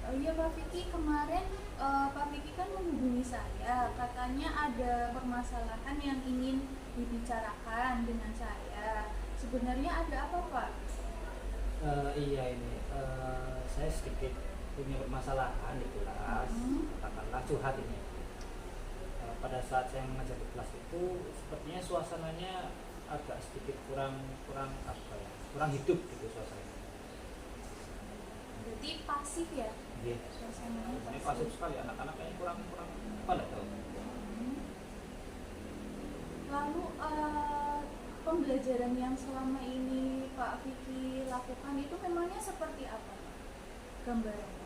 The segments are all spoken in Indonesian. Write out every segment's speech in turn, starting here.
Oh iya Pak Vicky, kemarin Pak Vicky kan menghubungi saya, katanya ada permasalahan yang ingin dibicarakan dengan saya. Sebenarnya ada apa Pak? Iya ini saya sedikit punya permasalahan di kelas, Hmm. katakanlah curhat ini. Pada saat saya mengajar di kelas itu sepertinya suasananya agak sedikit kurang kurang apa ya, kurang hidup gitu suasananya. Berarti pasif ya? Iya. Suasananya Ini pasif pasif. sekali, anak-anak kayaknya kurang kurang apa nggak tahu. Hmm. Lalu pembelajaran yang selama ini Pak Vicky lakukan itu memangnya seperti apa Pak? Gambarannya?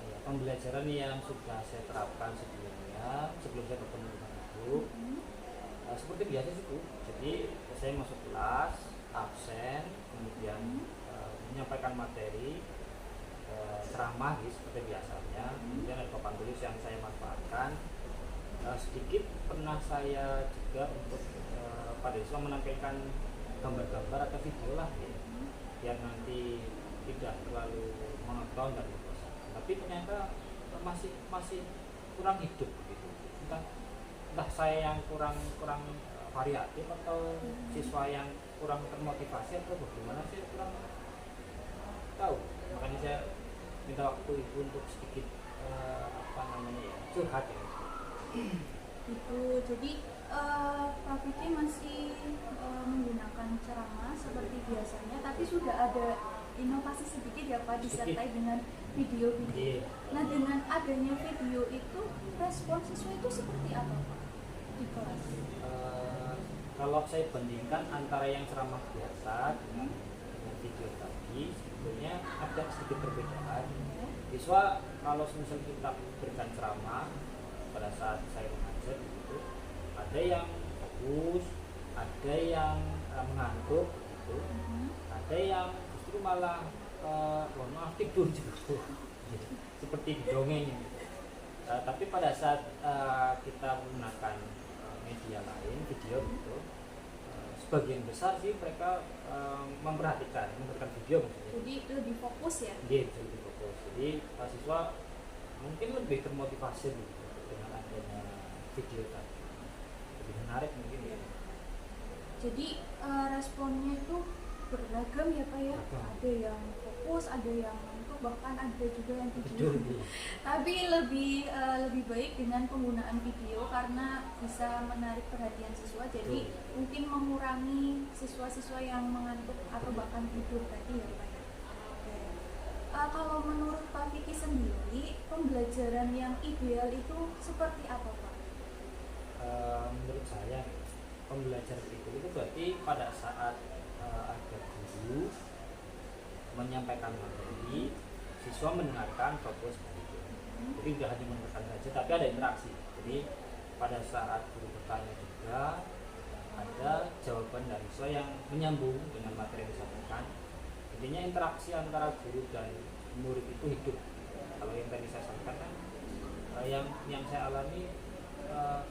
Ya, pembelajaran yang sudah saya terapkan sebelumnya sebelum saya bertemu dengan ibu, Hmm. seperti biasa sih Bu. Jadi saya masuk kelas, absen, kemudian Hmm. menyampaikan materi, ceramah gitu, seperti biasanya. Hmm. Kemudian ada papan tulis yang saya manfaatkan. Sedikit pernah saya juga untuk pada siswa menampilkan gambar-gambar atau video lah gitu, Hmm. biar nanti tidak terlalu monoton dan membosankan. Tapi ternyata masih masih kurang hidup gitu. Entah entah saya yang kurang kurang variatif atau siswa yang kurang termotivasi atau bagaimana, saya kurang tahu. Makanya saya minta waktu ibu untuk sedikit apa namanya ya, curhat ya. Gitu. Jadi Pak Vicky masih menggunakan ceramah seperti biasanya, tapi sudah ada inovasi sedikit ya Pak, Sedikit. disertai dengan video-video. Iya. Nah, dengan adanya video itu, respon siswa itu seperti apa Pak di kelas? Eh, Kalau saya bandingkan antara yang ceramah biasa dengan video tadi, sebetulnya ada sedikit perbedaan. Ya. Siswa kalau misal kita berikan ceramah pada saat saya mengajar gitu, ada yang fokus, ada yang mengantuk gitu, ada yang justru malah mohon maaf tidur gitu. Seperti di dongeng gitu. Tapi pada saat kita menggunakan media lain, video gitu, sebagian besar sih mereka memberikan video maksudnya. Jadi lebih fokus ya. Dia bisa lebih fokus. Jadi siswa mungkin lebih termotivasi gitu dengan adanya video tadi. Lebih menarik mungkin ya. Jadi responnya itu beragam ya Pak ya. Beragam. Ada yang fokus, ada yang ngantuk, bahkan ada juga yang Betul, tidur. iya. Tapi lebih baik dengan penggunaan video karena bisa menarik perhatian siswa. Jadi Betul. mungkin mengurangi siswa-siswa yang mengantuk atau bahkan tidur tadi ya Pak ya. Oke. Kalau menurut Pak Vicky sendiri, pembelajaran yang ideal itu seperti apa Pak? Menurut saya pembelajaran itu berarti pada saat ada guru menyampaikan materi, siswa mendengarkan fokus dari itu. Jadi tidak hanya mendengarkan saja, tapi ada interaksi. Jadi pada saat guru bertanya juga ada jawaban dari siswa yang menyambung dengan materi yang disampaikan. Intinya interaksi antara guru dan murid itu hidup. Kalau yang tadi saya sampaikan kan yang saya alami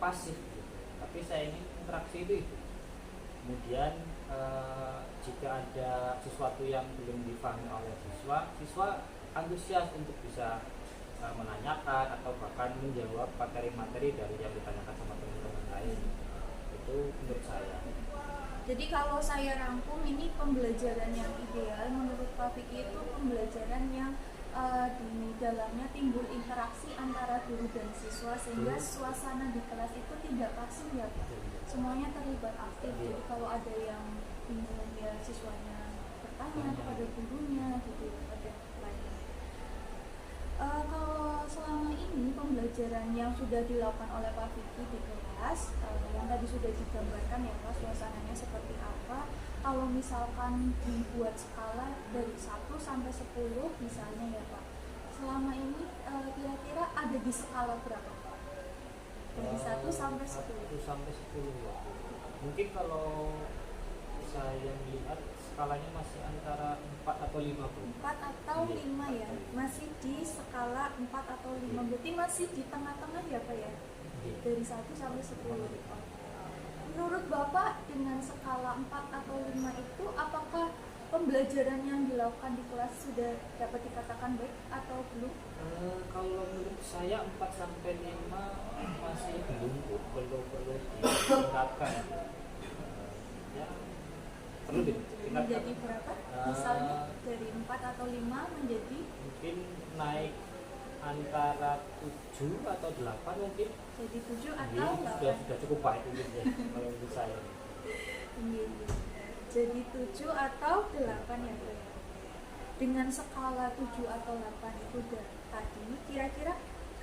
pasif gitu. Tapi saya ini interaksi itu hidup. Kemudian jika ada sesuatu yang belum dipahami oleh siswa, siswa antusias untuk bisa menanyakan atau bahkan menjawab materi-materi dari yang ditanyakan sama teman-teman lain. Itu menurut saya. Jadi kalau saya rangkum ini pembelajaran yang ideal menurut Pak Vicky itu pembelajaran yang di dalamnya timbul interaksi antara guru dan siswa sehingga suasana di kelas itu tidak pasif ya Pak. Semuanya terlibat aktif. Jadi kalau ada yang bingung ya siswanya bertanya kepada gurunya gitu pada lainnya. Kalau selama ini pembelajaran yang sudah dilakukan oleh Pak Vicky di kelas, yang tadi sudah digambarkan ya Pak, suasananya seperti apa. Kalau misalkan dibuat skala dari 1 sampai 10 misalnya ya Pak, selama ini kira-kira ada di skala berapa Pak? Dari 1 sampai 10. 1 sampai 10 ya. Mungkin kalau saya melihat skalanya masih antara 4 atau 5 Bu. 4 atau 5 ya, masih di skala 4 atau 5, berarti masih di tengah-tengah ya Pak ya, dari 1 sampai 10. Menurut Bapak dengan skala 4 atau 5 itu apakah pembelajaran yang dilakukan di kelas sudah dapat dikatakan baik atau belum? saya 4 sampai 5 masih belum perlu ditingkatkan. Ya perlu ditingkatkan. Menjadi berapa? Misalnya dari 4 atau 5 menjadi mungkin naik antara 7 atau 8 mungkin. jadi 7 Ini atau 8. sudah cukup baik mungkin ya kalau menurut saya. Iya. Jadi 7 atau 8 ya Bro. Dengan skala 7 atau 8 itu tadi kira-kira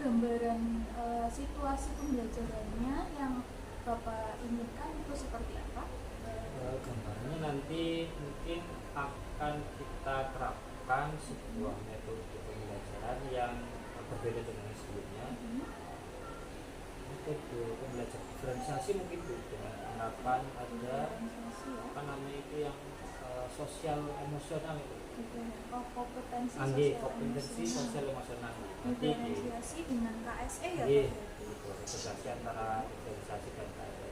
gambaran situasi pembelajarannya yang Bapak inginkan itu seperti apa? Gambarnya nanti mungkin akan kita terapkan sebuah metode pembelajaran yang berbeda dengan yang sebelumnya. Metode pembelajaran diferensiasi mungkin Bu, dengan penerapan ada apa namanya itu yang sosial emosional itu. Kompetensi sosial emosional. Diferensiasi dengan KSE ya Pak? Diferensiasi antara diferensiasi dan KSE.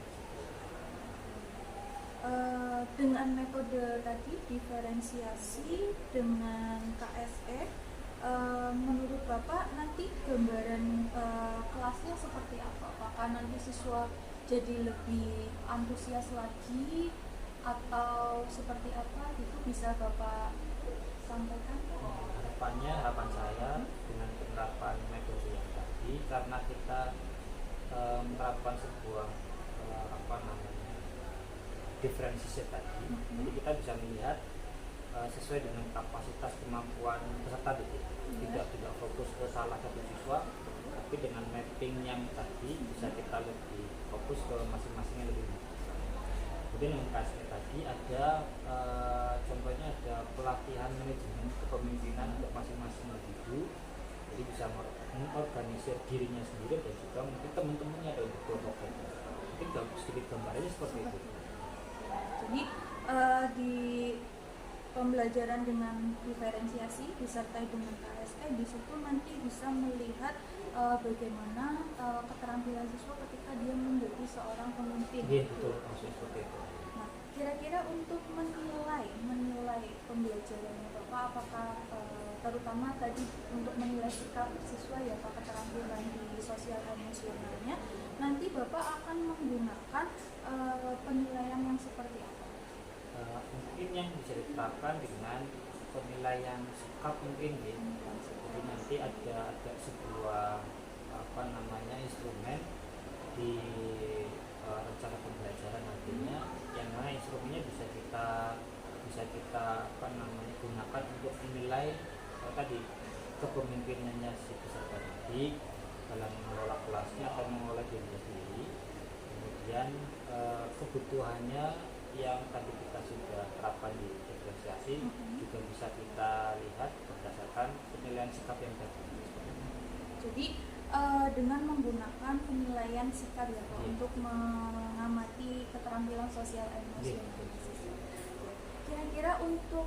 Dengan metode tadi diferensiasi dengan KSE, menurut Bapak nanti gambaran kelasnya seperti apa? Apakah nanti siswa jadi lebih antusias lagi atau seperti apa? Itu bisa Bapak sampaikan? Harapan saya dengan penerapan metode yang tadi, karena kita menerapkan sebuah apa namanya diferensiasi tadi, jadi kita bisa melihat sesuai dengan kapasitas kemampuan peserta didik. Tidak fokus ke salah satu siswa, tapi dengan mapping yang tadi bisa kita lebih fokus ke masing-masingnya lebih banyak. Kemudian yang kasih tadi ada contohnya ada pelatihan manajemen kepemimpinan untuk masing-masing individu, jadi bisa mengorganisir dirinya sendiri dan juga mungkin teman-temannya ada untuk kelompok. Mungkin sedikit gambarnya seperti itu. Jadi di pembelajaran dengan diferensiasi disertai dengan KSE di situ nanti bisa melihat bagaimana keterampilan siswa ketika dia menjadi seorang pemimpin. Iya betul, maksudnya seperti itu. Nah, kira-kira untuk menilai pembelajarannya Bapak, apakah terutama tadi untuk menilai sikap siswa ya Pak, keterampilan di sosial emosionalnya, nanti Bapak akan menggunakan penilaian yang seperti apa? Mungkin yang bisa diterapkan dengan penilaian sikap mungkin ya. Jadi nanti ada sebuah apa namanya instrumen di rencana pembelajaran nantinya, yang mana instrumennya bisa kita apa namanya gunakan untuk menilai tadi kepemimpinannya si peserta didik dalam mengelola kelasnya atau mengelola dirinya sendiri. Kemudian kebutuhannya yang tadi kita sudah terapkan di diferensiasi juga bisa kita lihat berdasarkan penilaian sikap yang tadi. Jadi dengan menggunakan penilaian sikap ya Pak, untuk mengamati keterampilan sosial emosional. Kira-kira untuk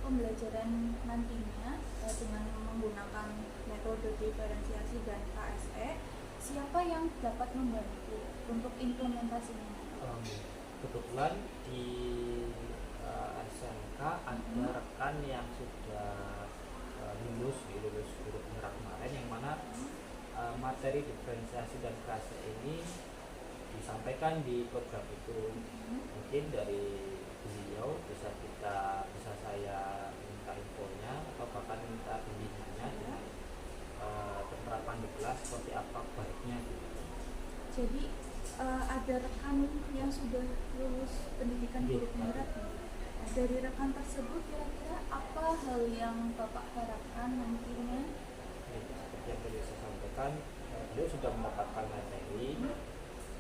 pembelajaran nantinya dengan menggunakan metode diferensiasi dan KSE, siapa yang dapat membantu untuk implementasinya? Kebetulan di SMK ada rekan yang sudah lulus guru penggerak kemarin, yang mana materi diferensiasi dan KSE ini disampaikan di program itu. Mungkin dari beliau bisa saya minta infonya atau bahkan minta bimbingannya dengan penerapan di kelas seperti apa baiknya gitu. Jadi ada rekan yang sudah lulus pendidikan guru penggerak. Dari rekan tersebut kira-kira apa hal yang Bapak harapkan nantinya? Seperti yang tadi saya sampaikan, beliau sudah mendapatkan materi.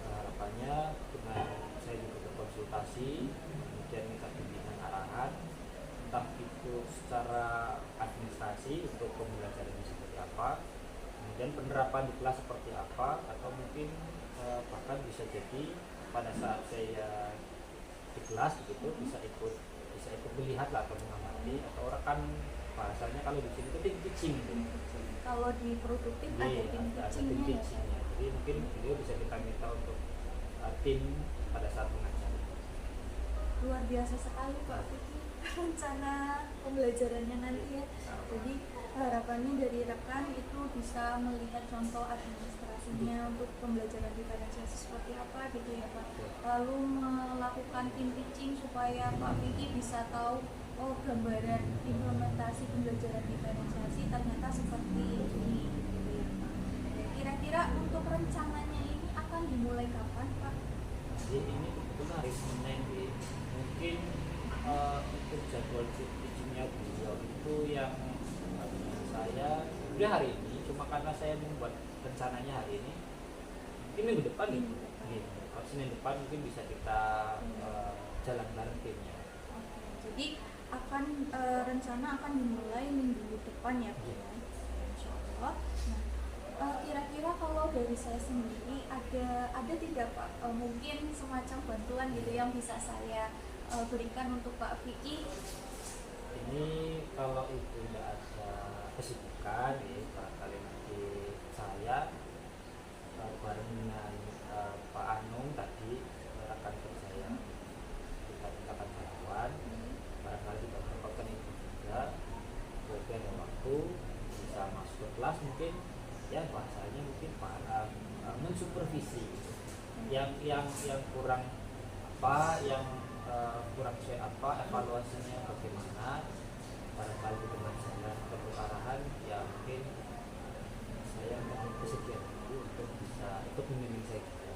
Harapannya dengan saya juga berkonsultasi, kemudian minta bimbingan arahan, entah itu secara administrasi untuk pembelajarannya seperti apa, kemudian penerapan di kelas seperti apa, atau mungkin bahkan bisa jadi pada saat saya di kelas begitu bisa ikut melihat lah atau mengamati, atau rekan bahasanya kalau di sini itu tim teaching gitu. Kalau di produktif ada tim teachingnya ya. Jadi mungkin beliau bisa kita minta untuk tim pada saat mengajar. Luar biasa sekali Pak Vicky rencana pembelajarannya nanti ya. Jadi harapannya dari rekan itu bisa melihat contoh administrasinya untuk pembelajaran diferensiasi seperti apa gitu ya Pak. Lalu melakukan tim teaching supaya Pak Vicky bisa tahu oh gambaran implementasi pembelajaran diferensiasi ternyata seperti ini gitu ya Pak. Kira-kira untuk rencananya ini akan dimulai kapan Pak? Jadi ini kebetulan hari Senin nih. Mungkin untuk jadwal teachingnya beliau itu yang saya udah hari ini, cuma karena saya membuat rencananya hari ini minggu depan nih. Kalau Senin depan mungkin bisa kita jalan bareng timnya. Oke, jadi akan rencana akan dimulai minggu depan ya Pak. Insya Allah. Nah, kira-kira kalau dari saya sendiri ada tidak Pak mungkin semacam bantuan gitu yang bisa saya berikan untuk Pak Vicky? Ini kalau itu tidak ada kesibukan ya, barangkali nanti saya bareng dengan Pak Anung tadi rekan kerja yang kita mintakan bantuan, barangkali kita mendapatkan itu juga. Berarti ada waktu bisa masuk ke kelas mungkin ya, bahasanya mungkin para mensupervisi yang kurang apa, yang kurang sesuai apa, evaluasinya bagaimana, barangkali kita berjalan ke arahan ya, mungkin saya mohon kesediaan untuk bisa ikut membimbing saya juga.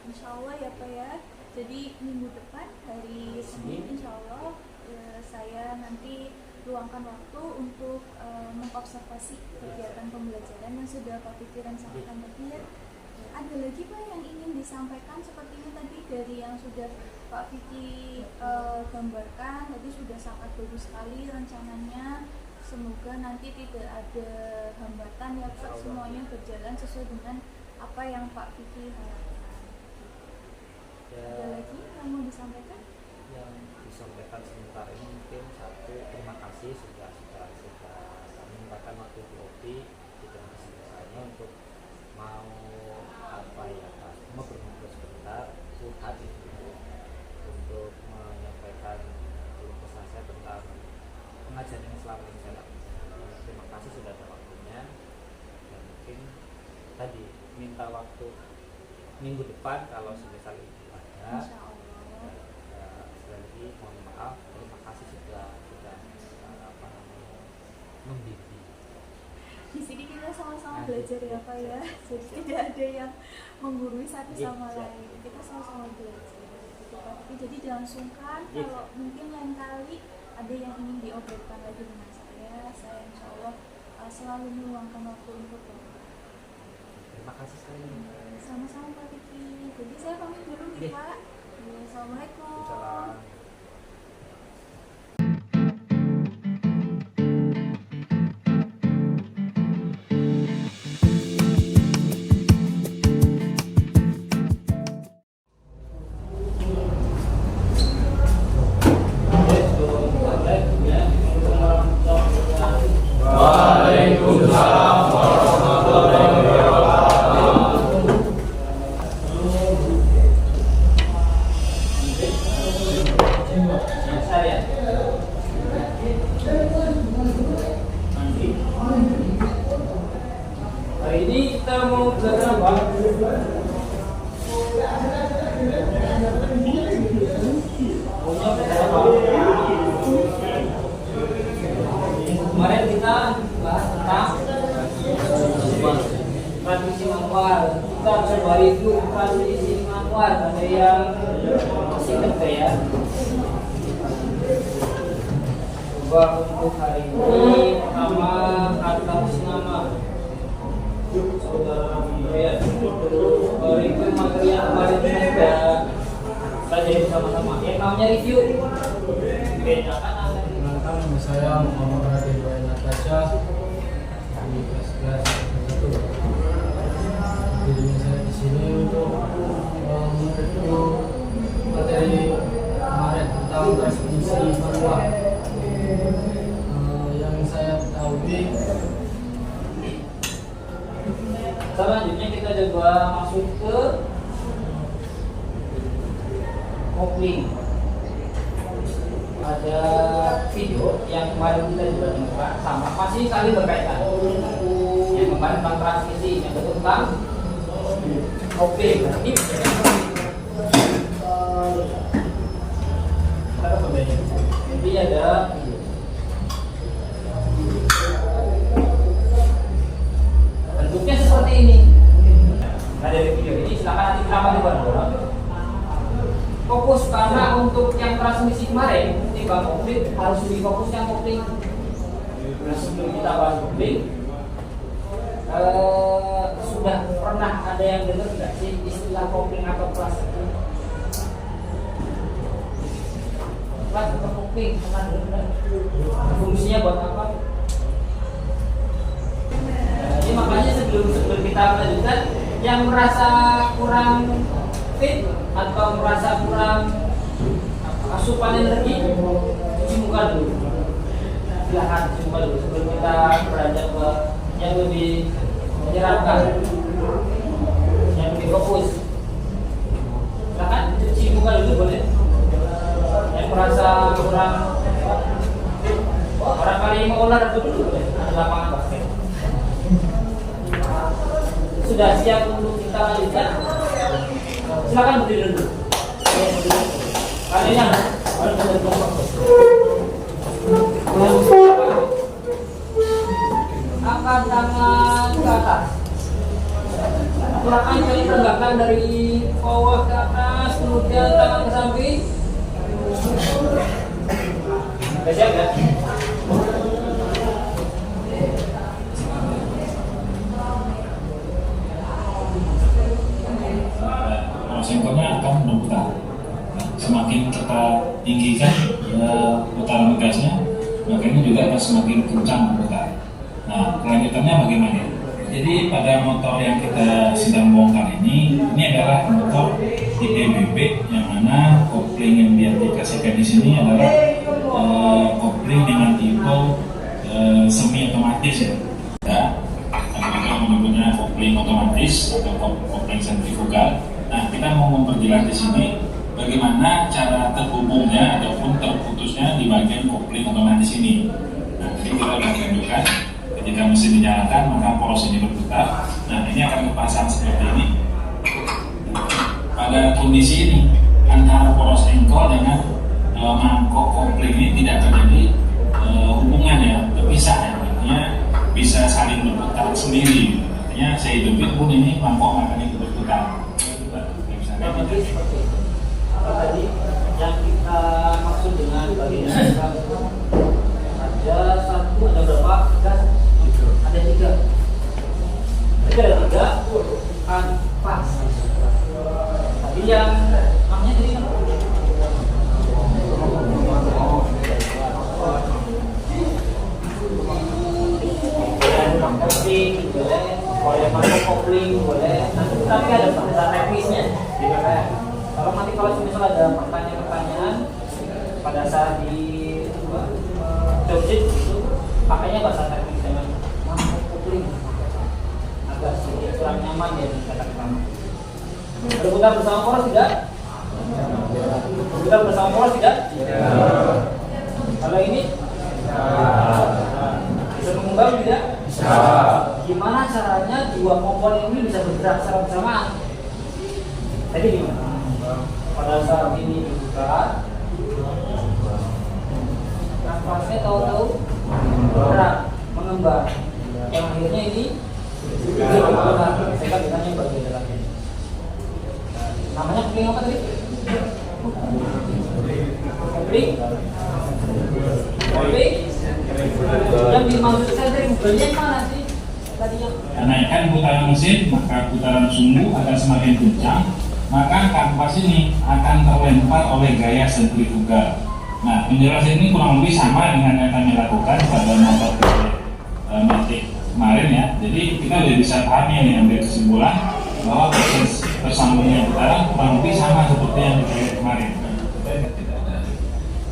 Insya Allah ya Pak ya. Jadi minggu depan hari Senin Insya Allah saya nanti luangkan waktu untuk mengobservasi kegiatan pembelajaran yang sudah Pak Vicky rencanakan tadi ya. Ada lagi Pak yang ingin disampaikan sepertinya tadi dari yang sudah Pak Vicky gambarkan tadi sudah sangat bagus sekali rencananya. Semoga nanti tidak ada hambatan ya Pak, semuanya berjalan sesuai dengan apa yang Pak Vicky harapkan. Ada lagi yang mau disampaikan? Yang disampaikan sementara ini mungkin satu, terima kasih sudah menyempatkan waktu di OPI, terima kasih besarnya untuk mau apa ya Pak, mau berngobrol sebentar curhat itu untuk menyampaikan keluh kesah saya tentang pengajaran yang selama ini saya lakukan. Terima kasih sudah ada waktunya, dan mungkin tadi minta waktu minggu depan kalau semisal itu ada. Insya Allah. Sekali lagi mohon maaf, terima kasih sudah apa namanya membimbing. Di sini kita sama-sama belajar ya Pak ya. Jadi tidak ada yang menggurui satu sama lain. Kita sama-sama belajar. Gitu, Pak. Jadi jangan sungkan kalau mungkin lain kali ada yang ingin diobrolkan lagi dengan saya insya Allah selalu meluangkan waktu untuk Bapak. Terima kasih sekali. Sama-sama Pak Vicky. Jadi saya pamit dulu nih Pak. Assalamualaikum. Salam. Hari ini kita mau belajar apa? Kemarin kita bahas tentang transmisi manual. Kita coba review transmisi manual. Ada yang masih ingat ya? Coba untuk hari ini pertama kata nama. Saudara ya, review materi yang kemarin sudah kita jadi bersama-sama. Yang namanya review. Bedakan Nama saya Muhammad Radhi Natasha di kelas 1. Jadi saya di sini untuk mereview materi kemarin tentang transmisi manual. Yang saya ketahui, selanjutnya kita coba masuk ke kopling. Ada video yang kemarin kita juga dengar sama, masih saling berkaitan. Yang kemarin tentang transmisi, yang kedua tentang kopling. Ini jadi ada bentuknya seperti ini. Nah dari video ini silakan nanti kenapa dibuat fokus, karena untuk yang transmisi kemarin timbang kopling harus lebih fokus yang kopling. Nah sebelum kita bahas kopling, sudah pernah ada yang dengar tidak sih istilah kopling atau kelas? Kelas atau kopling pernah dengar? Fungsinya buat apa? Jadi makanya sebelum kita melanjutkan, yang merasa kurang fit atau merasa kurang asupan energi, cuci muka dulu. Silahkan cuci muka dulu sebelum kita beranjak ke yang lebih menyeramkan, yang lebih fokus. Silahkan cuci muka dulu boleh. Yang merasa kurang, barangkali mau olahraga dulu boleh. Ada lapangan basket. Sudah siap untuk kita lanjutkan? Silakan berdiri dulu. Kalian angkat tangan ke atas. Silakan kalian tegakkan dari bawah ke atas, kemudian tangan ke samping. Sudah siap ya? Sensornya akan berputar. Semakin kita tinggikan putaran gasnya, maka ini juga akan semakin kencang berputar. Nah, kelanjutannya bagaimana? Jadi pada motor yang kita sedang bongkar ini adalah motor tipe BB, yang mana kopling yang diaplikasikan di sini adalah kopling dengan tipe semi otomatis ya. Kami juga menyebutnya kopling otomatis atau kopling sentrifugal. Nah, kita mau memperjelas di sini bagaimana cara terhubungnya ataupun terputusnya di bagian kopling otomatis ini. Nah, jadi kita akan tunjukkan ketika mesin dinyalakan maka poros ini berputar. Nah, ini akan dipasang seperti ini. Pada kondisi ini antara poros engkol dengan mangkok kopling ini tidak terjadi hubungan ya, terpisah ya. Artinya bisa saling berputar sendiri. Artinya saya hidupin pun ini mangkok akan ikut berputar. Jadi seperti tadi yang kita maksud dengan bagian ada satu, ada berapa gas? Ada tiga. Jadi ada tiga kan pas. Tadi yang namanya tadi kan? Kopling boleh, boleh masuk kopling boleh. Nanti tapi ada bahasa teknisnya. Kalau misal ada pertanyaan-pertanyaan pada saat di jobsit itu pakainya bahasa teknis dengan masuk kopling agak sedikit kurang nyaman ya di kata pertama. Berputar bersama poros tidak? Berputar bersama poros tidak? Kalau ini bisa mengembang tidak? Bisa. Gimana caranya dua komponen ini bisa bergerak secara bersamaan? Tadi gimana? Pada saat ini dibuka, nafasnya tahu-tahu bergerak, mengembang. Yang akhirnya ini bergerak. Saya kan ditanya bagian dalamnya. Namanya kopling apa tadi? Kopling. Kopling. Yang dimaksud saya dari bagian mana sih? Naikkan putaran mesin, maka putaran sumbu akan semakin kencang, maka kanvas ini akan terlempar oleh gaya sentrifugal. Nah, penjelasan ini kurang lebih sama dengan yang kami lakukan pada motor Matic kemarin ya. Jadi kita sudah bisa pahami nih, ambil kesimpulan bahwa proses tersambungnya putaran kurang lebih sama seperti yang kita kemarin.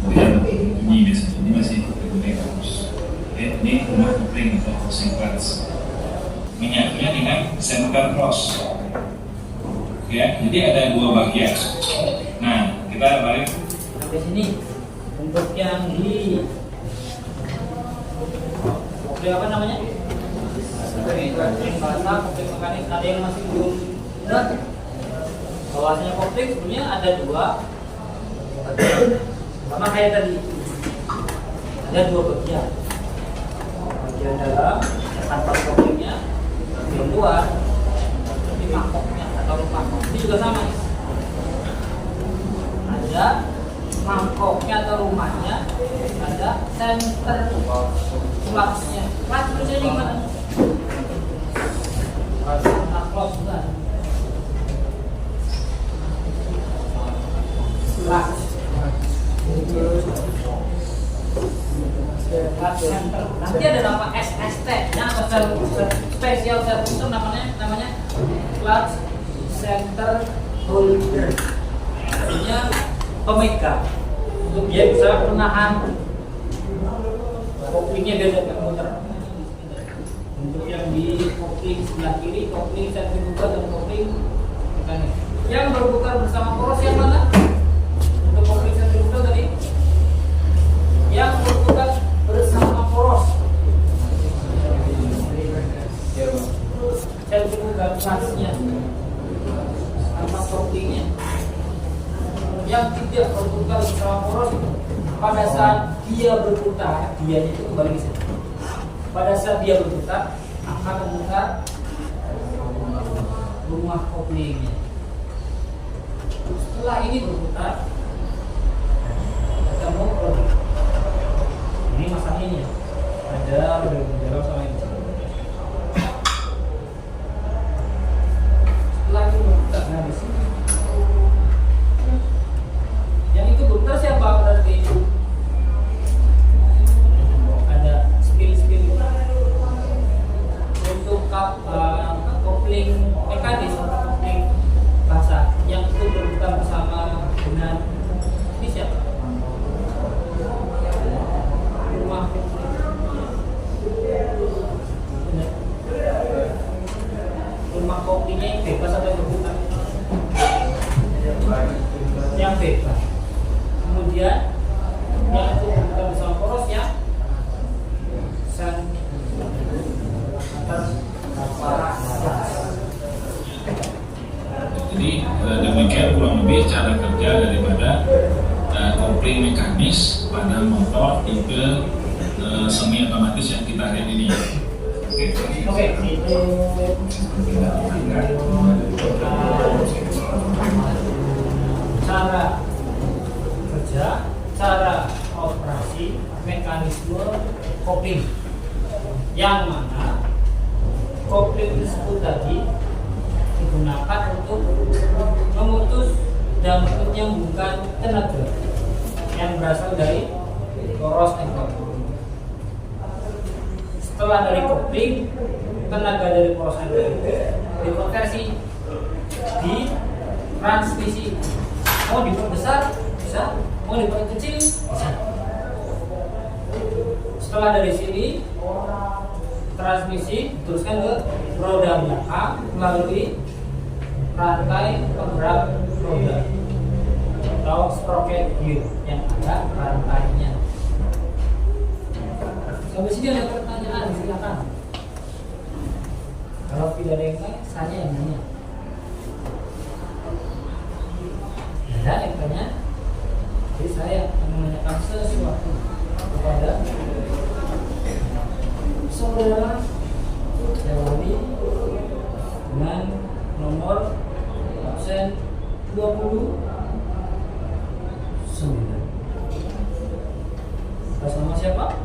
Kemudian ini biasanya ini masih digunakan terus. Ini rumah kopling atau housing clutch. Menyatunya dengan center cross. Ya, jadi ada dua bagian. Nah, kita balik sampai sini. Untuk yang di kopling apa namanya? kopling basah, kopling mekanis. Ada yang masih belum benar? Bahwasanya kopling sebenarnya ada dua. Sama kayak tadi, ada dua bagian. Bagian dalam tanpa koplingnya, bagian luar, ini mangkoknya atau mangkok. Ini juga sama. Ada mangkoknya atau rumahnya, ada center clutch-nya. Clutch itu jadi gimana? Clutch bukan? Clutch. Clutch center. Nanti ada nama SST, yang special service itu namanya clutch center holder. Artinya pemegang untuk dia bisa menahan koplingnya biar tidak muter. Untuk yang di kopling sebelah kiri, kopling sentrifugal dan kopling mekanis. Yang berputar bersama poros yang mana? Untuk kopling sentrifugal tadi, yang berputar bersama poros sentrifugal gasnya sama koplingnya. Yang tidak berputar bersama poros pada saat dia berputar, dia itu kembali ke sini. Pada saat dia berputar akan memutar rumah koplingnya. Setelah ini berputar, ketemu produk. Ini masalah ini ya. Ada dalam sama ini. Setelah itu berputar, nah di sini. Yang itu berputar siapa berarti? Ada skill untuk kopling mekanis, kopling basah yang itu berputar bersama dengan ini siapa? Rumah koplingnya yang bebas atau berputar? Yang bebas. Kemudian yang itu berputar bersama poros ya jadi demikian kurang lebih cara kerja daripada kopling mekanis pada motor tipe semi otomatis yang kita lihat ini. Oke, itu cara kerja, cara operasi, mekanisme kopling. Yang mana kopling tersebut tadi digunakan untuk memutus dan menyambungkan tenaga yang berasal dari poros engkol. Setelah dari kopling, tenaga dari poros engkol itu dikonversi di transmisi. Mau diperbesar bisa, mau diperkecil bisa. Setelah dari sini transmisi diteruskan ke roda belakang melalui rantai penggerak roda atau sprocket gear yang ada rantainya. Sampai sini ada pertanyaan, silakan. Kalau tidak ada yang tanya, saya yang nanya. Ada yang tanya, jadi saya akan menanyakan sesuatu kepada saudara jawani dengan nomor absen 29. Atas nama siapa?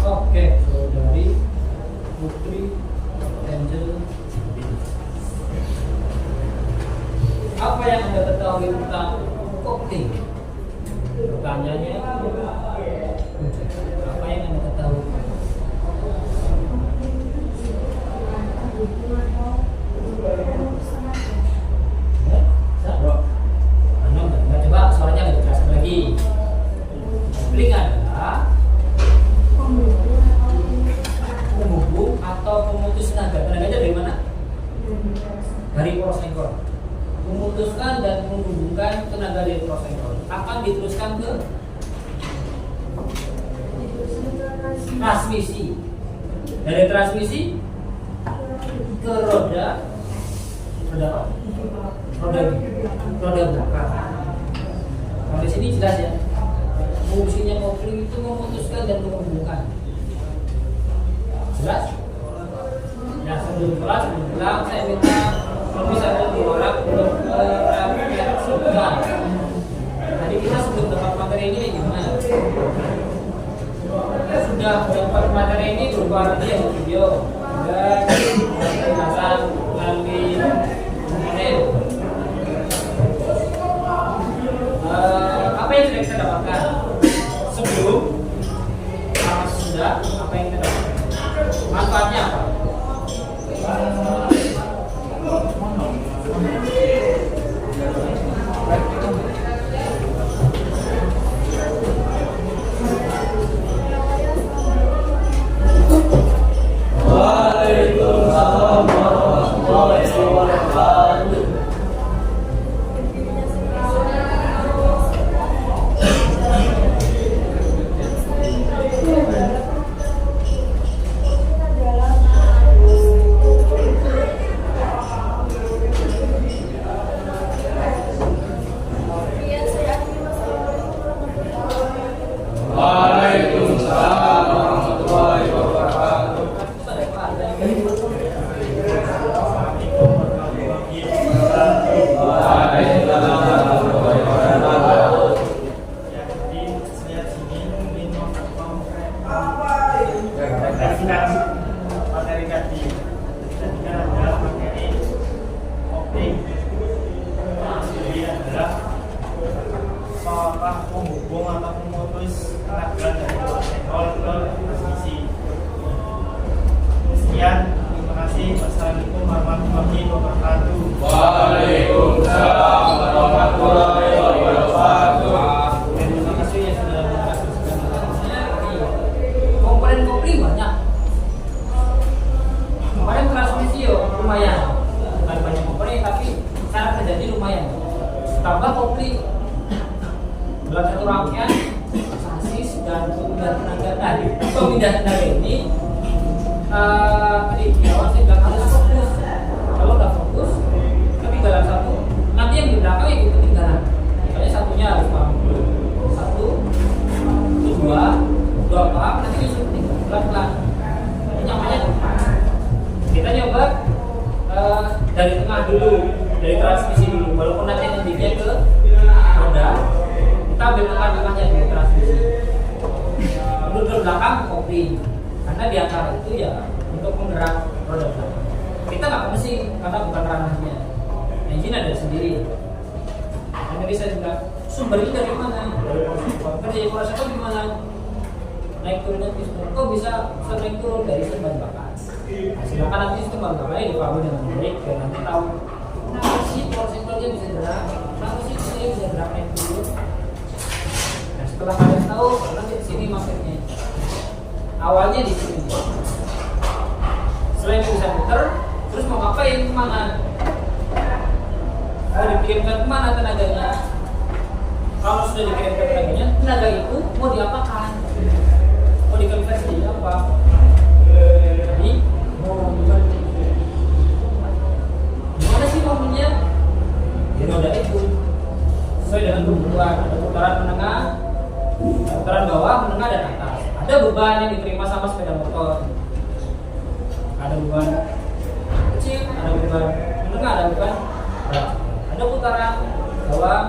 Oke, saudari Putri Angel. Apa yang Anda ketahui tentang kopling? Pertanyaannya, apa yang Anda ketahui? Coba suaranya lebih keras lagi. Kopling adalah penghubung atau pemutus tenaga. Tenaganya dari mana? Dari poros engkol. Memutuskan dan menghubungkan tenaga dari poros engkol akan diteruskan ke transmisi. Dari transmisi ke roda apa? Roda belakang. Sampai sini jelas ya. Fungsinya kopling itu memutuskan dan menghubungkan. Jelas? Ya, sebelum pulang saya minta bisa ada 2 orang untuk sebentar. Tadi kita sebelum dapat materi ini gimana? Sudah dapat materi ini berupa video dan penjelasan melalui komponen. Apa yang sudah kita dapatkan sebelum sudah apa yang kita dapatkan? Manfaatnya apa? Waalaikumsalam warahmatullahi wabarakatuh. Waalaikumsalam warahmatullahi wabarakatuh. Materi tadi adalah materi kopling. Jadi adalah seolah menghubung atau memutus tenaga dari sentrol ke transmisi. Sekian, terima kasih. Wassalamualaikum warahmatullahi wabarakatuh. Waalaikumsalam warahmatullahi wabarakatuh. Terima kasih yang sudah menyaksikan. Komponen kopling banyak. Komponen transmisi lumayan. Bukan banyak komponen tapi cara kerjanya lumayan. Tambah kopling dalam satu rangkaian sasis dan pemindahan tenaga. Nah, di pemindahan tenaga ini tadi di awal saya bilang harus fokus. Kalau udah fokus, tapi dalam satu nanti yang di belakang itu ketinggalan. Misalnya satunya harus paham dulu. Satu, dua paham, nanti disuruh tinggal pelan-pelan. Ini nyamanya depan. Kita nyoba dari tengah dulu, dari transmisi dulu. Walaupun nanti nantinya ke roda, kita ambil tengah-tengahnya dulu transmisi. Lalu ke belakang kopling. Karena di antara itu ya untuk menggerak roda belakang. Kita nggak ke mesin karena bukan ranahnya. Engine ada sendiri. Dan tadi saya bilang sumbernya dari mana? Kerja proses gimana? Naik turunnya piston. Kok bisa naik turun dari ban bakar? Silakan nanti sistem ban bakarnya dipahami dengan baik dan nanti tahu kenapa sih proses-prosesnya bisa gerak, kenapa sih dia bisa gerak naik turun. Nah setelah kalian tahu, nanti di sini maksudnya. Awalnya di sini. Selain bisa muter, terus mau ngapain kemana? Mau dikirimkan kemana tenaganya? Kalau sudah dikirimkan tenaganya, tenaga itu mau diapakan? Mau dikonversi jadi apa? Jadi momen. Gimana sih momennya? Di roda itu sesuai dengan kebutuhan. Ada putaran menengah, putaran bawah, menengah dan atas. Ada beban yang diterima sama sepeda motor. Ada beban kecil, ada beban menengah, ada beban berat. Ada putaran bawah,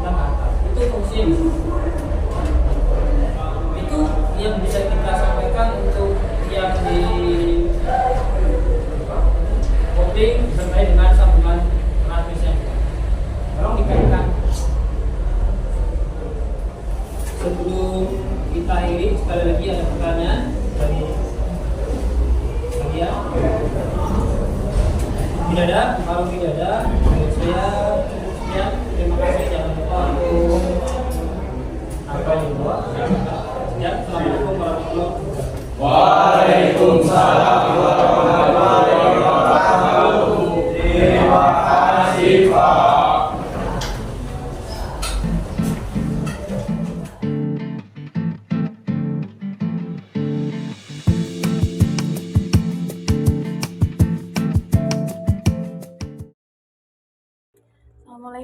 menengah, atas. Itu fungsinya. Itu yang bisa kita sampaikan untuk yang di kopling terkait dengan sambungan transmisi. Tolong dikaitkan. Sebelum kita akhiri, sekali lagi ada pertanyaan dari kalian? Tidak ada? Kalau tidak ada, saya sekian. Terima kasih. Jangan lupa untuk apa di bawah. Sekian. Assalamualaikum warahmatullahi wabarakatuh. Waalaikumsalam warahmatullahi wabarakatuh. Terima kasih Pak.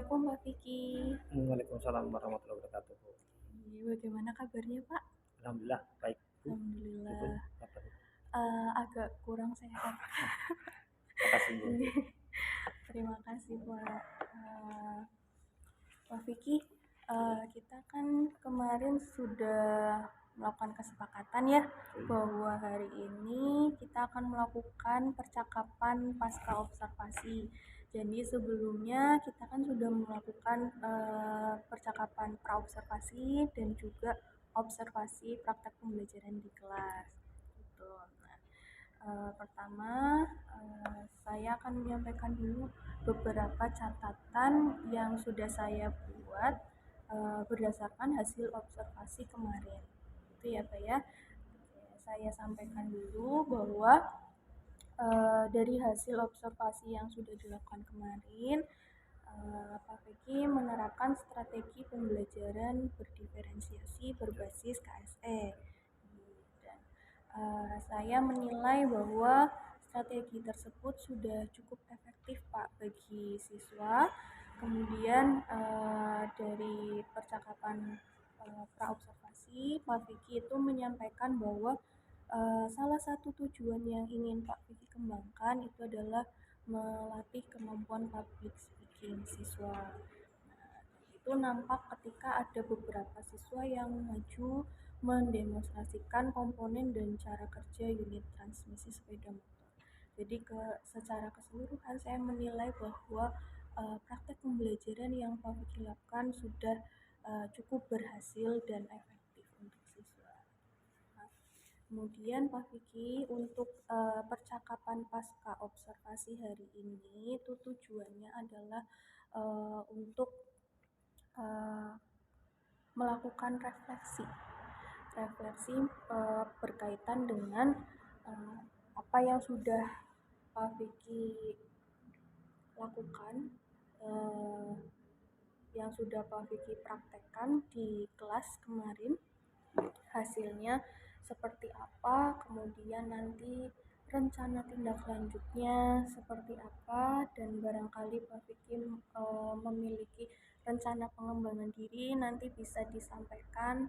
Assalamualaikum Pak Vicky. Waalaikumsalam warahmatullahi wabarakatuh, Bu. Bagaimana kabarnya Pak? Alhamdulillah baik, Bu. Ibu, Alhamdulillah. apa nih? Agak kurang sehat. Makasih, Bu. Terima kasih Pak Vicky. Kita kan kemarin sudah melakukan kesepakatan ya bahwa hari ini kita akan melakukan percakapan pasca observasi. Jadi sebelumnya kita kan sudah melakukan percakapan praobservasi dan juga observasi praktek pembelajaran di kelas. Gitu. Nah, pertama, saya akan menyampaikan dulu beberapa catatan yang sudah saya buat berdasarkan hasil observasi kemarin. Itu ya Pak ya. Oke, saya sampaikan dulu bahwa dari hasil observasi yang sudah dilakukan kemarin, Pak Vicky menerapkan strategi pembelajaran berdiferensiasi berbasis KSE. Dan saya menilai bahwa strategi tersebut sudah cukup efektif Pak bagi siswa. Kemudian dari percakapan praobservasi, Pak Vicky itu menyampaikan bahwa salah satu tujuan yang ingin Pak Vicky kembangkan itu adalah melatih kemampuan public speaking siswa. Nah, itu nampak ketika ada beberapa siswa yang maju mendemonstrasikan komponen dan cara kerja unit transmisi sepeda motor. Jadi secara keseluruhan saya menilai bahwa praktek pembelajaran yang Pak Vicky lakukan sudah cukup berhasil dan efektif untuk siswa. Nah, kemudian Pak Vicky untuk percakapan pasca observasi hari ini itu tujuannya adalah untuk melakukan refleksi berkaitan dengan apa yang sudah Pak Vicky lakukan, yang sudah Pak Vicky praktekkan di kelas kemarin, hasilnya seperti apa, kemudian nanti rencana tindak lanjutnya seperti apa, dan barangkali Pak Vicky memiliki rencana pengembangan diri, nanti bisa disampaikan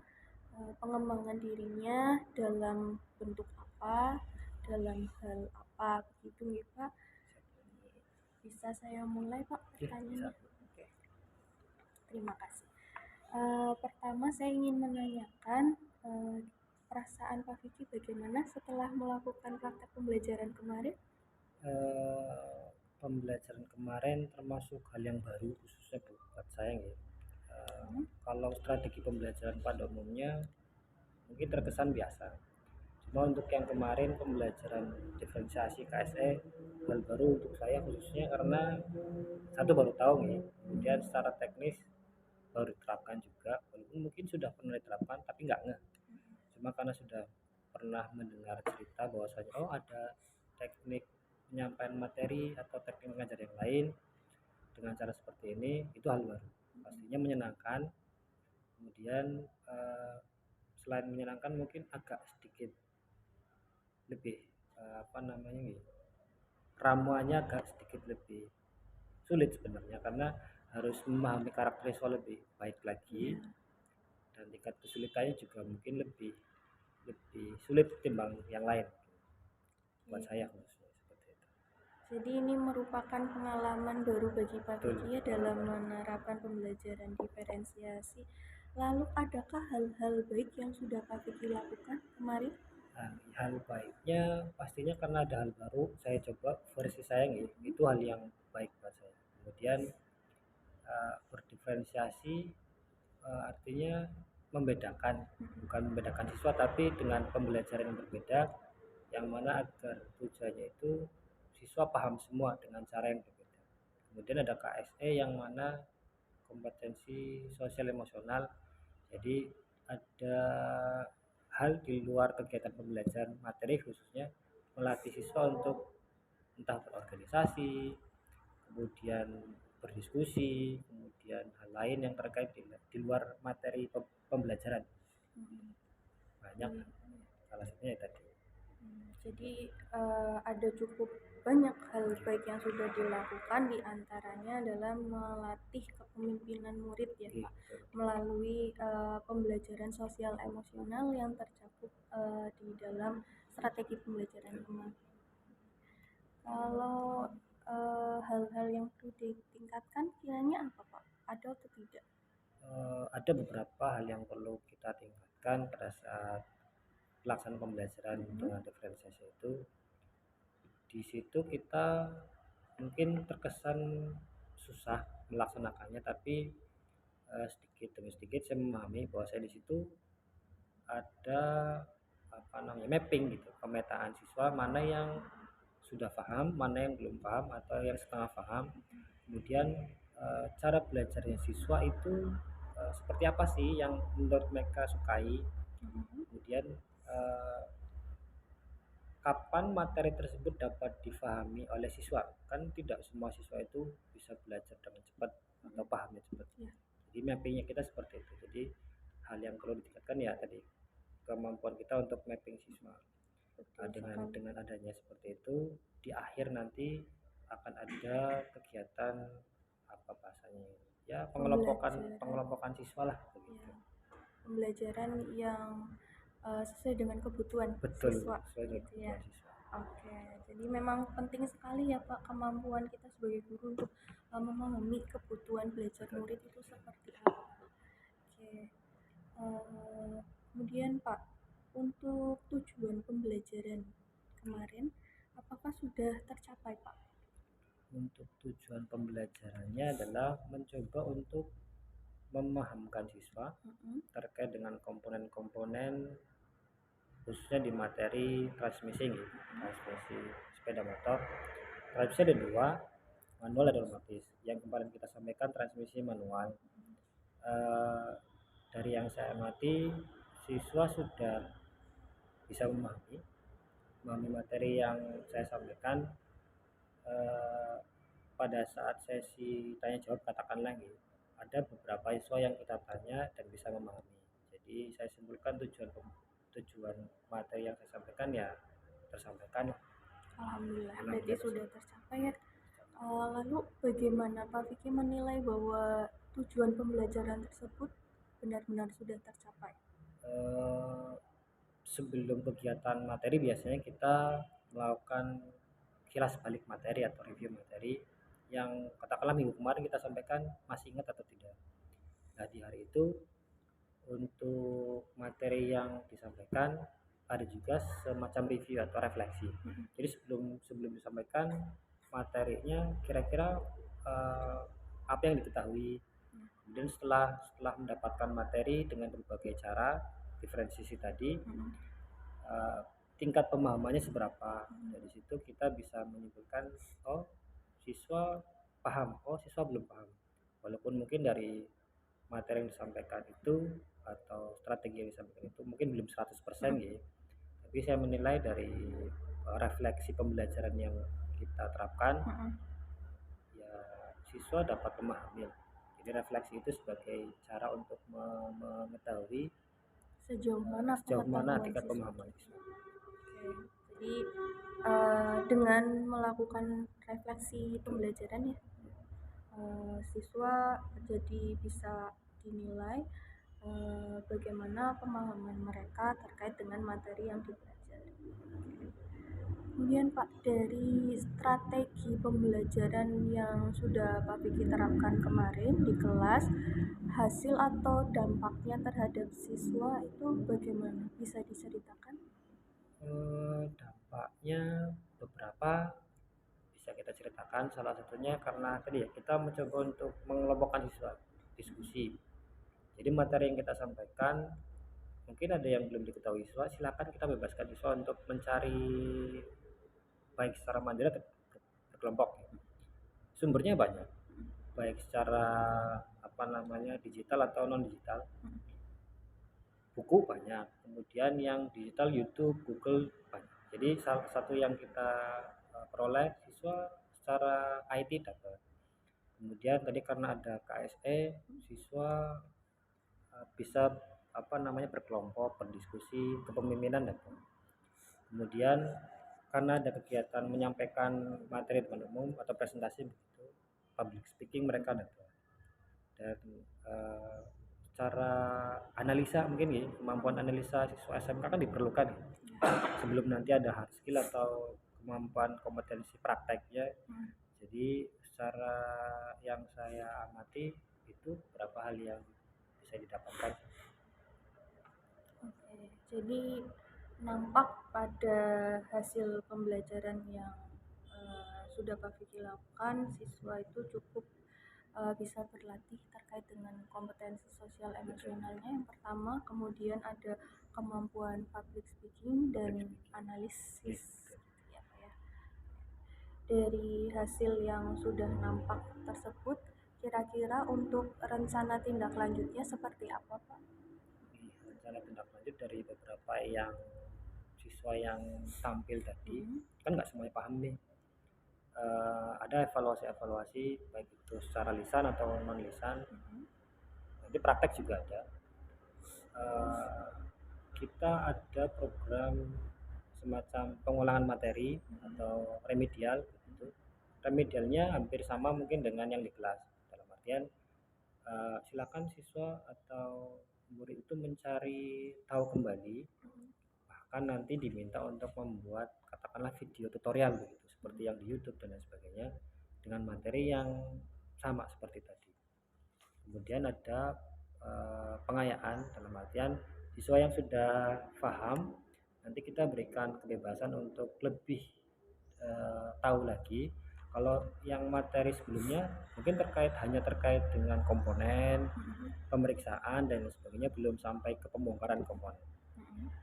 pengembangan dirinya dalam bentuk apa, dalam hal apa, begitu ya Pak. Bisa saya mulai Pak pertanyaannya? Oke. Terima kasih. Pertama saya ingin menanyakan perasaan Pak Vicky bagaimana setelah melakukan praktek pembelajaran kemarin? Pembelajaran kemarin termasuk hal yang baru khususnya buat saya ya. Kalau strategi pembelajaran pada umumnya mungkin terkesan biasa. Cuma untuk yang kemarin pembelajaran diferensiasi KSE hal baru untuk saya khususnya karena satu baru tahu nih, kemudian secara teknis baru diterapkan juga, walaupun mungkin sudah pernah diterapkan tapi nggak ngeh. Cuma karena sudah pernah mendengar cerita bahwasanya ada teknik penyampaian materi atau teknik mengajar yang lain dengan cara seperti ini, itu hal baru. Pastinya menyenangkan. Kemudian selain menyenangkan mungkin agak sedikit lebih ramuannya agak sedikit lebih sulit sebenarnya karena harus memahami karakter siswa lebih baik lagi dan tingkat kesulitannya juga mungkin lebih sulit ketimbang yang lain buat saya khususnya seperti itu. Jadi ini merupakan pengalaman baru bagi Pak Vicky ya dalam menerapkan pembelajaran diferensiasi. Lalu adakah hal-hal baik yang sudah Pak Vicky lakukan kemarin? Nah, hal baiknya pastinya karena ada hal baru saya coba versi saya itu hal yang baik buat saya. Kemudian berdiferensiasi artinya membedakan, bukan membedakan siswa tapi dengan pembelajaran yang berbeda, yang mana agar tujuannya itu siswa paham semua dengan cara yang berbeda. Kemudian ada KSE yang mana kompetensi sosial emosional, jadi ada hal di luar kegiatan pembelajaran materi khususnya melatih siswa untuk entah berorganisasi, kemudian berdiskusi, kemudian hal lain yang terkait di luar materi pembelajaran. Banyak, salah satunya tadi. Jadi ada cukup banyak hal baik yang sudah dilakukan, diantaranya adalah melatih kepemimpinan murid ya Iya, Pak, betul. melalui pembelajaran sosial emosional yang tercakup di dalam strategi pembelajaran kemarin. Kalau hal-hal yang perlu ditingkatkan kiranya apa Pak? Ada atau tidak? Ada beberapa hal yang perlu kita tingkatkan pada saat pelaksanaan pembelajaran dengan diferensiasi itu. Di situ kita mungkin terkesan susah melaksanakannya, tapi sedikit demi sedikit saya memahami bahwa saya di situ ada mapping gitu, pemetaan siswa mana yang sudah paham, mana yang belum paham atau yang setengah paham. Kemudian cara belajarnya siswa itu seperti apa sih yang menurut mereka sukai. Kemudian eh, kapan materi tersebut dapat difahami oleh siswa. Kan tidak semua siswa itu bisa belajar dengan cepat atau pahamnya cepat. Ya. Jadi mappingnya kita seperti itu. Jadi hal yang perlu ditingkatkan ya tadi kemampuan kita untuk mapping siswa. Nah, dengan adanya seperti itu di akhir nanti akan ada kegiatan apa bahasanya ya pengelompokan siswa lah begitu. Ya, pembelajaran yang sesuai dengan kebutuhan Betul, siswa sesuai dengan gitu ya. kebutuhan siswa. Oke, jadi memang penting sekali ya Pak kemampuan kita sebagai guru untuk memahami kebutuhan belajar murid itu seperti apa. Oke, kemudian Pak, untuk tujuan pembelajaran kemarin, apakah sudah tercapai Pak? Untuk tujuan pembelajarannya adalah mencoba untuk memahamkan siswa terkait dengan komponen-komponen khususnya di materi transmisi gitu. Transmisi sepeda motor. Transmisi ada dua, manual dan otomatis. Yang kemarin kita sampaikan transmisi manual. Dari yang saya amati, siswa sudah bisa memahami materi yang saya sampaikan. Pada saat sesi tanya jawab katakanlah gitu, ada beberapa siswa yang kita tanya dan bisa memahami. Jadi saya simpulkan tujuan materi yang saya sampaikan ya tersampaikan. Alhamdulillah, berarti sudah tercapai ya. Lalu bagaimana Pak Vicky menilai bahwa tujuan pembelajaran tersebut benar-benar sudah tercapai? Sebelum kegiatan materi biasanya kita melakukan kilas balik materi atau review materi yang katakanlah minggu kemarin kita sampaikan, masih ingat atau tidak. Nah di hari itu untuk materi yang disampaikan ada juga semacam review atau refleksi. Jadi sebelum disampaikan materinya kira-kira apa yang diketahui. Kemudian setelah mendapatkan materi dengan berbagai cara diferensiasi tadi, tingkat pemahamannya seberapa. Dari situ kita bisa menyimpulkan oh siswa paham, oh siswa belum paham. Walaupun mungkin dari materi yang disampaikan itu atau strategi yang disampaikan itu mungkin belum 100% ya. Tapi saya menilai dari refleksi pembelajaran yang kita terapkan ya siswa dapat memahami. Jadi refleksi itu sebagai cara untuk mengetahui Sejauh mana tingkat pemahaman siswa. Oke, jadi dengan melakukan refleksi pembelajaran ya, siswa jadi bisa dinilai bagaimana pemahaman mereka terkait dengan materi yang dipelajari. Kemudian Pak, dari strategi pembelajaran yang sudah Pak Vicky terapkan kemarin di kelas, hasil atau dampaknya terhadap siswa itu bagaimana? Bisa diceritakan? Dampaknya beberapa bisa kita ceritakan. Salah satunya karena tadi ya kita mencoba untuk mengelompokkan siswa diskusi. Jadi materi yang kita sampaikan mungkin ada yang belum diketahui siswa, silakan kita bebaskan siswa untuk mencari baik secara mandiri atau berkelompok. Sumbernya banyak, baik secara digital atau non digital. Buku banyak, kemudian yang digital YouTube, Google banyak. Jadi salah satu yang kita peroleh siswa secara IT dapat. Kemudian tadi karena ada KSE, siswa bisa berkelompok, berdiskusi, kepemimpinan dapat. Kemudian karena ada kegiatan menyampaikan materi depan umum atau presentasi begitu, public speaking mereka datang. Dan cara analisa mungkin ya, kemampuan analisa siswa SMK kan diperlukan ya. Sebelum nanti ada hard skill atau kemampuan kompetensi prakteknya. Jadi secara yang saya amati itu beberapa hal yang bisa didapatkan. Oke, jadi nampak pada hasil pembelajaran yang sudah Pak Vicky lakukan, siswa itu cukup bisa berlatih terkait dengan kompetensi sosial emosionalnya yang pertama, kemudian ada kemampuan public speaking dan analisis. Ya, Pak ya. Dari hasil yang sudah nampak tersebut, kira-kira untuk rencana tindak lanjutnya seperti apa, Pak? Rencana tindak lanjut dari beberapa yang siswa yang tampil tadi, kan nggak semuanya paham nih. Ada evaluasi baik itu secara lisan atau non lisan. Nanti praktek juga ada. Kita ada program semacam pengulangan materi atau remedial gitu. Remedialnya hampir sama mungkin dengan yang di kelas, dalam artian silakan siswa atau murid itu mencari tahu kembali, bahkan nanti diminta untuk membuat katakanlah video tutorial begitu seperti yang di YouTube dan lain sebagainya dengan materi yang sama seperti tadi. Kemudian ada pengayaan, dalam artian siswa yang sudah paham nanti kita berikan kebebasan untuk lebih tahu lagi. Kalau yang materi sebelumnya mungkin hanya terkait dengan komponen, pemeriksaan dan sebagainya, belum sampai ke pembongkaran komponen.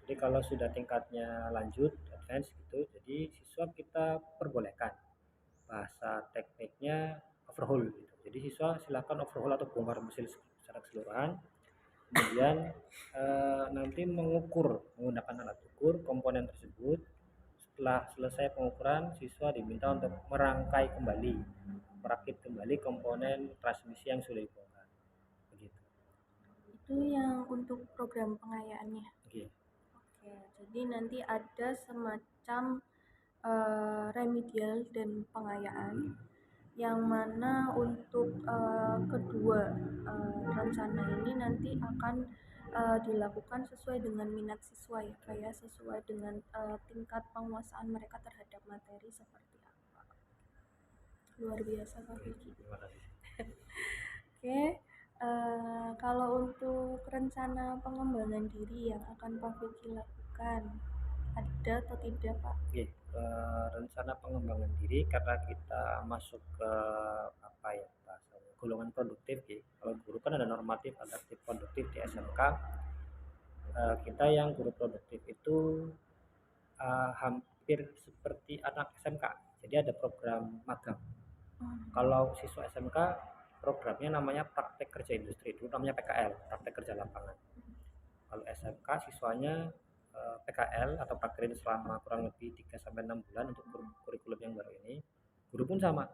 Jadi kalau sudah tingkatnya lanjut, advance gitu, jadi siswa kita perbolehkan bahasa tekniknya overhaul gitu. Jadi siswa silakan overhaul atau bongkar mesin secara keseluruhan. Kemudian nanti menggunakan alat ukur komponen tersebut. Setelah selesai pengukuran, siswa diminta untuk merakit kembali komponen transmisi yang sudah dibongkar. Begitu. Itu yang untuk program pengayaannya. Oke. Oke, jadi nanti ada semacam remedial dan pengayaan yang mana untuk kedua rencana ini nanti akan dilakukan sesuai dengan minat siswa ya Pak ya, sesuai dengan tingkat penguasaan mereka terhadap materi seperti apa. Luar biasa Pak Vicky. Terima kasih. Oke, kalau untuk rencana pengembangan diri yang akan Pak Vicky lakukan, ada atau tidak Pak? Oke, rencana pengembangan diri karena kita masuk ke apa ya bahasanya golongan produktif ya. Kalau guru kan ada normatif, adaptif, produktif di SMK. Kita yang guru produktif itu hampir seperti anak SMK. Jadi ada program magang. Kalau siswa SMK programnya namanya praktek kerja industri, dulu namanya PKL, praktek kerja lapangan. Kalau SMK siswanya PKL atau prakterin selama kurang lebih 3-6 bulan untuk kurikulum yang baru ini. Guru pun sama,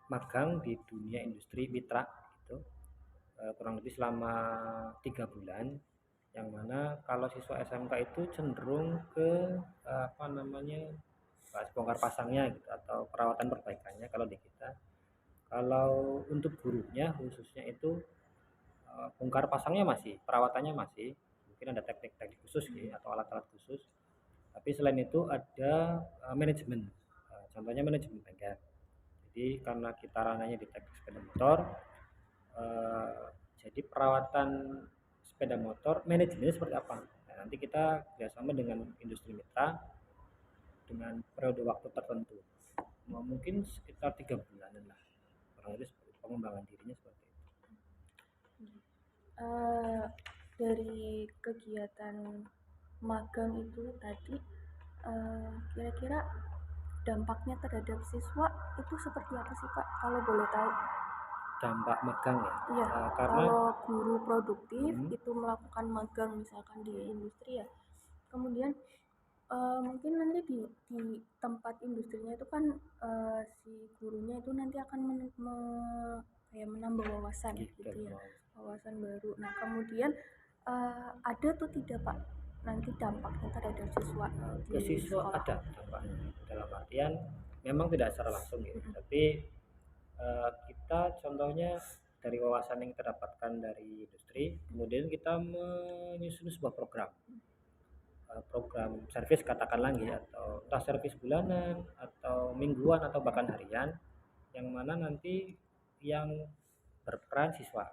magang di dunia industri mitra gitu, kurang lebih selama 3 bulan, yang mana kalau siswa SMK itu cenderung ke bongkar pasangnya gitu, atau perawatan perbaikannya kalau di kita. Kalau untuk gurunya khususnya itu bongkar pasangnya masih, perawatannya masih, mungkin ada teknik-teknik khusus gitu, atau alat-alat khusus. Tapi selain itu ada manajemen, contohnya manajemen bengkel. Jadi karena kita ranahnya di teknik sepeda motor, jadi perawatan sepeda motor manajemennya seperti apa? Nah, nanti kita kerjasama dengan industri mitra dengan periode waktu tertentu, mungkin sekitar 3 bulanan lah, kurang lebih pengembangan dirinya seperti itu. Dari kegiatan magang itu tadi, kira-kira dampaknya terhadap siswa itu seperti apa sih Pak, kalau boleh tahu? Dampak magang ya? Iya, Karena kalau guru produktif itu melakukan magang misalkan di industri ya, kemudian mungkin nanti di tempat industrinya itu kan si gurunya itu nanti akan kayak menambah wawasan gitu ya, wawasan baru. Nah kemudian ada atau tidak Pak nanti dampaknya terhadap siswa Ke di siswa sekolah? ada dampaknya, dalam artian memang tidak secara langsung gitu, tapi kita contohnya dari wawasan yang kita dapatkan dari industri, kemudian kita menyusun sebuah program servis katakan lagi, atau entah servis bulanan atau mingguan atau bahkan harian, yang mana nanti yang berperan siswa.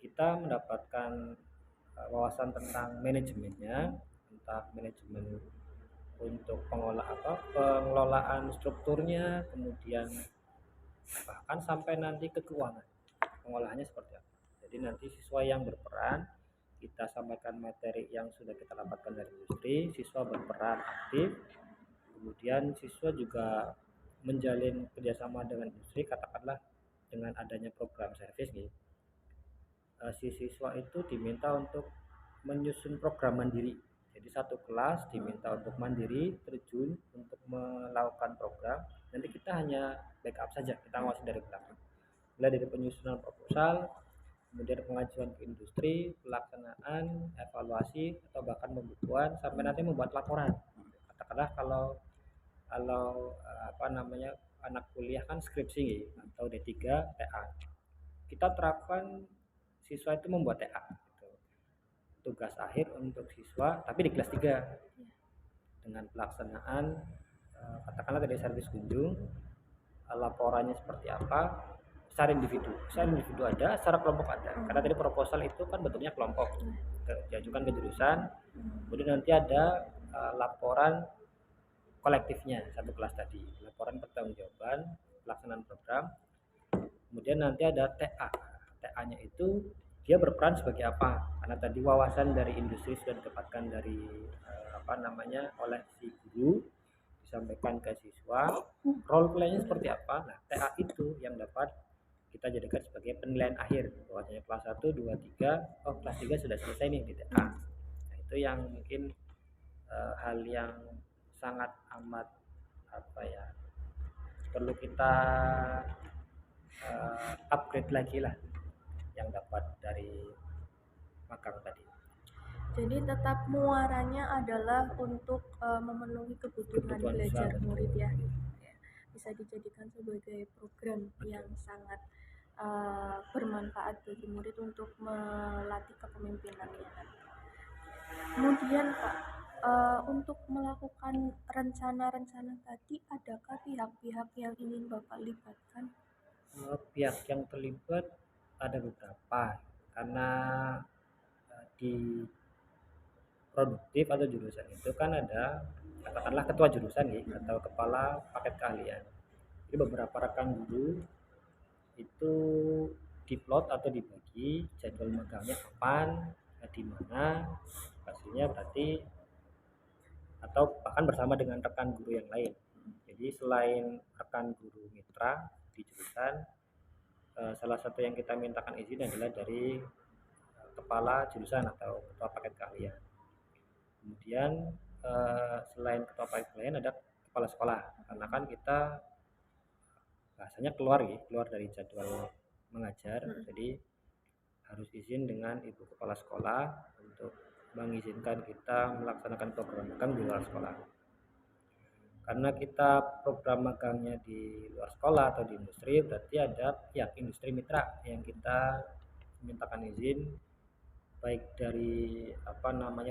Kita mendapatkan wawasan tentang manajemennya, entah manajemen untuk pengelolaan strukturnya, kemudian bahkan sampai nanti ke keuangan, pengolahannya seperti apa. Jadi nanti siswa yang berperan, kita sampaikan materi yang sudah kita dapatkan dari industri, siswa berperan aktif, kemudian siswa juga menjalin kerjasama dengan industri, katakanlah dengan adanya program servis nih. Si siswa itu diminta untuk menyusun program mandiri. Jadi satu kelas diminta untuk mandiri terjun untuk melakukan program. Nanti kita hanya backup saja, kita ngawasi dari belakang. Mulai dari penyusunan proposal, kemudian pengajuan ke industri, pelaksanaan, evaluasi, atau bahkan pembukuan sampai nanti membuat laporan. Katakanlah kalau anak kuliah kan skripsi atau D3 TA. Kita terapkan siswa itu membuat TA gitu. Tugas akhir untuk siswa tapi di kelas 3 dengan pelaksanaan katakanlah dari servis kunjung, laporannya seperti apa secara individu ada, secara kelompok ada, karena tadi proposal itu kan bentuknya kelompok diajukan ke jurusan, kemudian nanti ada laporan kolektifnya satu kelas tadi, laporan pertanggungjawaban pelaksanaan program, kemudian nanti ada TA-nya itu dia berperan sebagai apa, karena tadi wawasan dari industri sudah didapatkan dari oleh si guru, disampaikan ke siswa, role play-nya seperti apa. Nah, TA itu yang dapat kita jadikan sebagai penilaian akhir, bahwasanya kelas 1, 2, 3, kelas 3 sudah selesai nih di TA. Nah, itu yang mungkin hal yang sangat amat perlu kita upgrade lagi lah yang dapat dari magang tadi. Jadi tetap muaranya adalah untuk memenuhi kebutuhan belajar siswa, murid ya. Bisa dijadikan sebagai program yang sangat bermanfaat bagi murid untuk melatih kepemimpinannya. Kemudian Pak, untuk melakukan rencana-rencana tadi, adakah pihak-pihak yang ingin Bapak libatkan? Pihak yang terlibat ada beberapa, karena di produktif atau jurusan itu kan ada katakanlah ketua jurusan atau kepala paket keahlian. Jadi beberapa rekan guru itu diplot atau dibagi jadwal magangnya kapan, di mana, pastinya berarti atau bahkan bersama dengan rekan guru yang lain. Jadi selain rekan guru mitra di jurusan, salah satu yang kita mintakan izin adalah dari kepala jurusan atau ketua paket keahlian. Kemudian selain ketua paket keahlian ada kepala sekolah, karena kan kita bahasanya keluar dari jadwal mengajar, jadi harus izin dengan ibu kepala sekolah untuk mengizinkan kita melaksanakan program magang di luar sekolah. Karena kita program magangnya di luar sekolah atau di industri, berarti ada pihak industri mitra yang kita mintakan izin, baik dari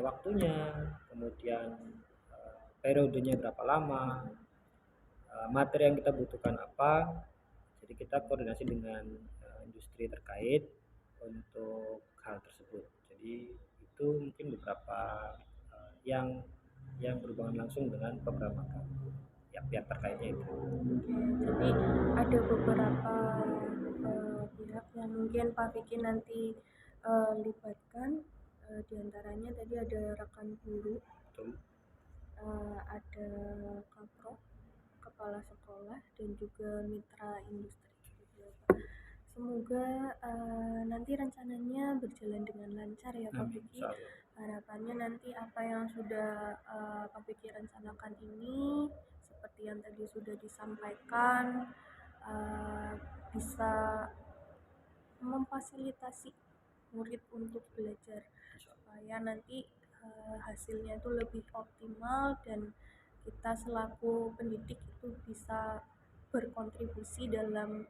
waktunya, kemudian periodenya berapa lama, materi yang kita butuhkan apa. Jadi kita koordinasi dengan industri terkait untuk hal tersebut. Jadi itu mungkin beberapa yang berhubungan langsung dengan program magang pihak terkaitnya itu. Jadi ada beberapa pihak yang mungkin Pak Vicky nanti libatkan, diantaranya tadi ada rekan guru, ada kapro, kepala sekolah, dan juga mitra industri. Semoga nanti rencananya berjalan dengan lancar ya Pak Vicky. Harapannya nanti apa yang sudah Pak Vicky rencanakan ini, seperti yang tadi sudah disampaikan, bisa memfasilitasi murid untuk belajar supaya nanti hasilnya itu lebih optimal dan kita selaku pendidik itu bisa berkontribusi dalam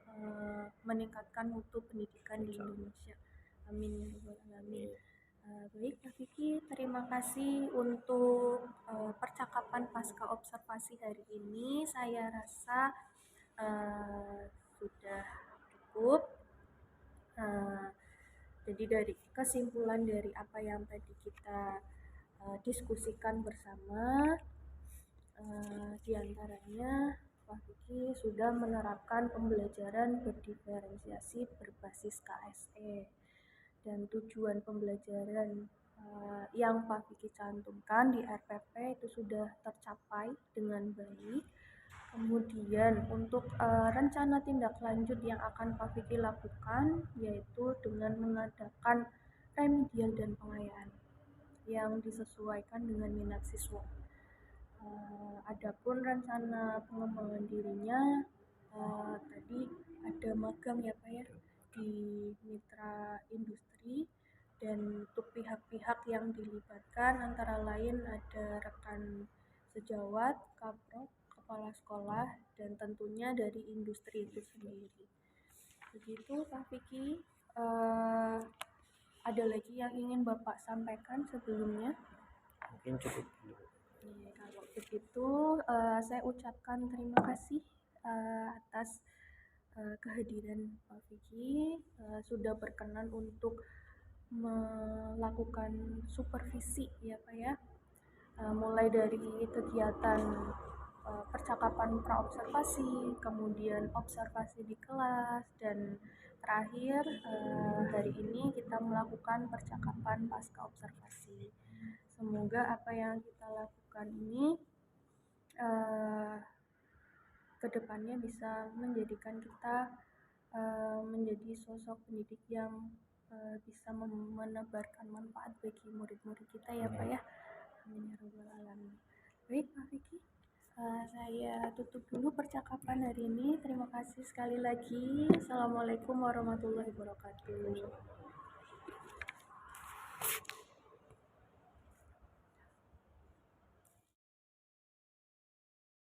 meningkatkan mutu pendidikan di Indonesia. Amin ya rabbal alamin. Baik Pak Vicky, terima kasih untuk percakapan pasca observasi hari ini. Saya rasa sudah cukup. Jadi dari kesimpulan dari apa yang tadi kita diskusikan bersama, diantaranya Pak Vicky sudah menerapkan pembelajaran berdiferensiasi berbasis KSE dan tujuan pembelajaran yang Pak Vicky cantumkan di RPP itu sudah tercapai dengan baik. Kemudian untuk rencana tindak lanjut yang akan Pak Vicky lakukan yaitu dengan mengadakan remedial dan pengayaan yang disesuaikan dengan minat siswa. Adapun rencana pengembangan dirinya tadi ada magang ya Pak ya di mitra industri, dan untuk pihak-pihak yang dilibatkan antara lain ada rekan sejawat, kaprok, kepala sekolah, dan tentunya dari industri itu sendiri. Begitu Pak Vicky. Ada lagi yang ingin Bapak sampaikan sebelumnya? Mungkin cukup dulu. Kalau begitu saya ucapkan terima kasih atas kehadiran Pak Vicky, sudah berkenan untuk melakukan supervisi ya Pak ya, mulai dari kegiatan percakapan praobservasi, kemudian observasi di kelas, dan terakhir hari ini kita melakukan percakapan pasca observasi. Semoga apa yang kita lakukan ini kedepannya bisa menjadikan kita menjadi sosok pendidik yang bisa menebarkan manfaat bagi murid-murid kita ya Pak ya. Amin ya rabbal alamin. Baik Pak Vicky, saya tutup dulu percakapan hari ini. Terima kasih sekali lagi. Assalamualaikum warahmatullahi wabarakatuh.